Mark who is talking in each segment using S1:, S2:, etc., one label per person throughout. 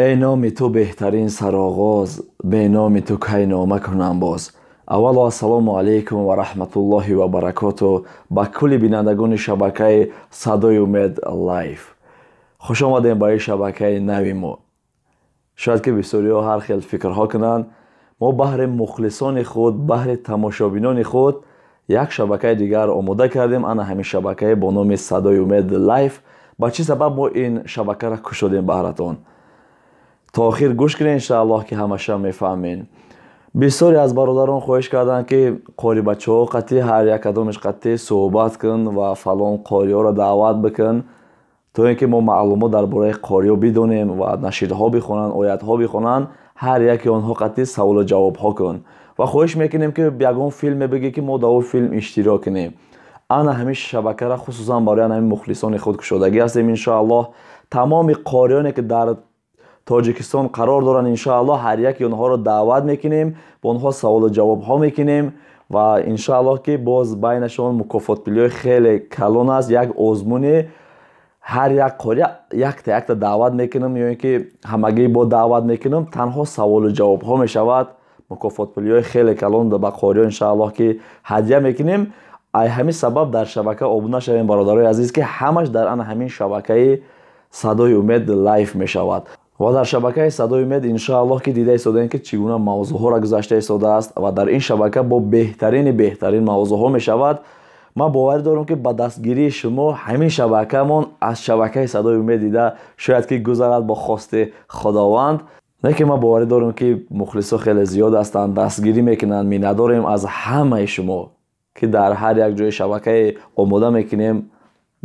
S1: ای نام تو بهترین سرآغاز، به نام تو کی نامه کنم باز. اول السلام علیکم و رحمت الله و برکاته با کل بینندگان شبکه صدای امید لایف. خوش آمدین به این شبکه نوی ما. شاید که بسیاری ها هر خیل فکرها کنند ما بهر مخلصان خود، بهر تماشابینان خود یک شبکه دیگر آماده کردیم. انا همین شبکه با نام صدای امید لایف. با چه سبب ما این شبکه را کشیدیم براتون؟ تا آخر گوش کنین انشاءالله که همشه میفهمین. بسیاری از برادران خواهش کردند که قاری بچه‌ها قطعی هر یک کدامش قطعی صحبت کن و فلان قاری ها را دعوت بکن تا اینکه ما معلومات درباره قاری ها بدونیم و نشیدها بخونن، آیت ها بخونن، هر یکی آنها قطعی سوال و جواب ها کن و خواهش میکنیم که بیگون فیلم بگی که ما در اون فیلم اشتراک کنیم. انا همین شبکه را خصوصا برای همین مخلصان خود کشودگی هستیم. انشاءالله تمام قاریانی که در تاجیکستان قرار دارن انشاءالله هر یکی اونها رو دعوت میکنیم، با اونها سوال و جواب ها میکنیم و انشاءالله که باز بینشون مکافات پولی خیلی کلان است. یک آزمون هر یک قاری یک تا دعوت میکنم یا اینکه همگی با دعوت میکنم، تنها سوال و جواب ها میشود. مکافات پولی خیلی کلان به قاری انشاءالله که هدیه میکنیم. ای همین سبب در شبکه آبونه شوین برادرای عزیز که همش در همین شبکه صدای امید لایف میشود. و در شبکه صدای امید انشاءالله که دیده ایستادین که چگونه موضوع ها را گذاشته ایستاده است و در این شبکه با بهترین موضوع ها می شود. ما باور دارم که با دستگیری شما همین شبکه‌مون از شبکه صدای امید دیده شاید که گذرد با خواست خداوند. نه که ما باور دارم که مخلصا خیلی زیاد هستند، دستگیری میکنند. می نداریم از همه شما که در هر یک جای شبکه آماده میکنیم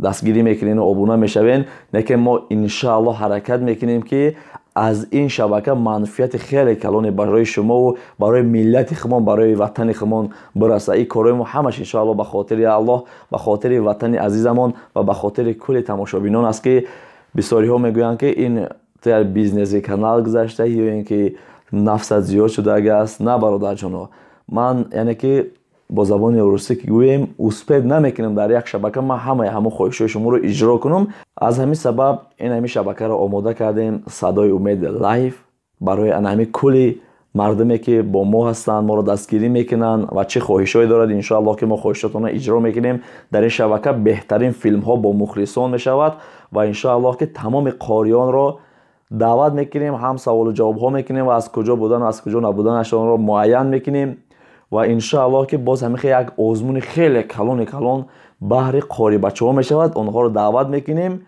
S1: دستگیری میکنین و آبونه میشوین. نه که ما انشاءالله حرکت میکنیم که از این شبکه منفعت خیلی کلانی برای شما و برای ملت خمان، برای وطن خمان برسه. این کارهای ما همش انشاءالله به خاطر الله، به خاطر وطن عزیزمون و به خاطر کل تماشابینان است که بسیاری ها میگویند که این در بیزنس کانال گذاشته یا اینکه نفست زیاد شده است. نه برادر جان، من یعنی که با زبان روسی که گویم اسپید نمیکنم در یک شبکه ما همه خواهشای شما رو اجرا کنم. از همین سبب این همین شبکه رو آماده کردیم صدای امید لایف برای همین کلی مردمی که با ما هستند، ما رو دستگیری میکنن و چه خواهشایی دارد انشاءالله که ما خواهشاتون رو اجرا میکنیم. در این شبکه بهترین فیلم ها با مخلصان میشود و انشاءالله که تمام قاریان رو دعوت میکنیم، هم سوال و جواب ها میکنیم و از کجا بودن و از کجا نبودنشون رو معین میکنیم و انشاءالله که باز همین یک آزمون خیلی کلان بهر قاری بچه ها می شود. اونها رو دعوت میکنیم،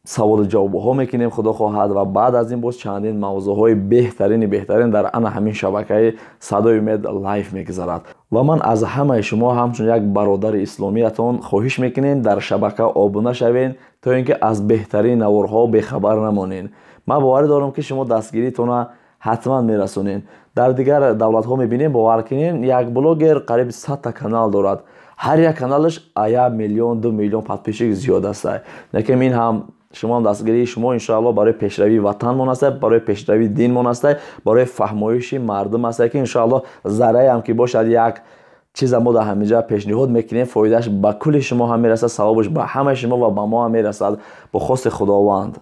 S1: سوال و جواب ها میکنیم خدا خواهد و بعد از این باز چندین موضوع های بهترین در همین شبکه صدای امید لایف میگذرد. و من از همه شما همچون یک برادر اسلامیتون خواهش میکنیم در شبکه آبونه شوین تا اینکه از بهترین نوارها بخبر نمانین. من باور دارم که شما دستگیریتون حتما میرسونین. در دیگر دولت ها میبینیم باور کنین یک بلاگر قریب 100 تا کانال دارد، هر یک کانالش 1 میلیون 2 میلیون پادپیشی زیاد است. لیکن این هم شما هم دستگیری شما انشاءالله برای پیشروی وطن مون است، برای پیشروی دین مون است، برای فهمایش مردم است که انشاءالله ذره هم که باشد یک چیز ما در همینجا پیشنهاد میکنیم فایدهش به کل شما هم میرسه، ثوابش به همه شما و به ما هم میرسد با خواست خداوند.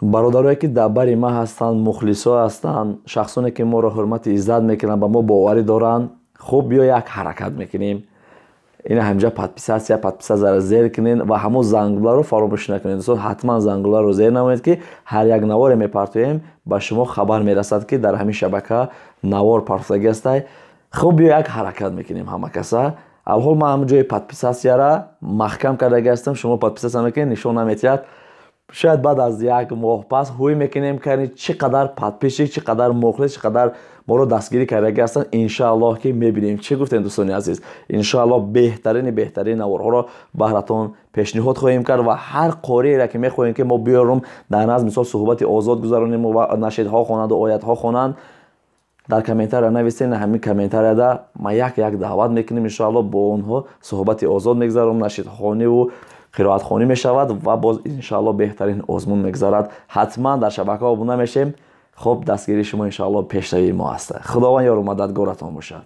S1: برادرایی که در بر ما هستند، مخلصا هستند، شخصانی که ما را حرمت عزت میکنن، به ما باوری دارن، خب بیا یک حرکت میکنیم. این همینجا پادپیس زر زیر کنین و همون زنگوله رو فراموش نکنین. دوستان حتما زنگوله رو زیر نمونید که هر یک نوار میپرتویم به شما خبر میرسد که در همین شبکه نوار پرتگی است. خب بیا یک حرکت میکنیم همه کسا. الحال ما هم جای پادپیس را محکم کرده هستم، شما پادپیس میکنین نشون نمیتید. شاید بعد از یک ماه پس هوی میکنیم که چقدر پادپیشی، چقدر مخلص، چقدر ما رو دستگیری کرده هستن. انشاءالله که میبینیم. چه گفتین دوستان عزیز؟ انشاءالله بهترین نوارها رو براتون پیشنهاد خواهیم کرد و هر قاری را که میخواهیم که ما بیارم در نظم مثال صحبت آزاد گذارونیم و نشیدها خوانند و آیت ها خوانند، در کامنتر نویسین. همین کامنتر دا ما یک دعوت میکنیم انشاءالله با اونها صحبت آزاد میگذارم، نشید خوانی و قرائت خوانی میشود و باز انشاءالله بهترین آزمون میگذرد. حتما در شبکه آبونه میشیم. خب دستگیری شما انشاءالله پیشروی ما است. خداوند یار و مددگارتان باشد.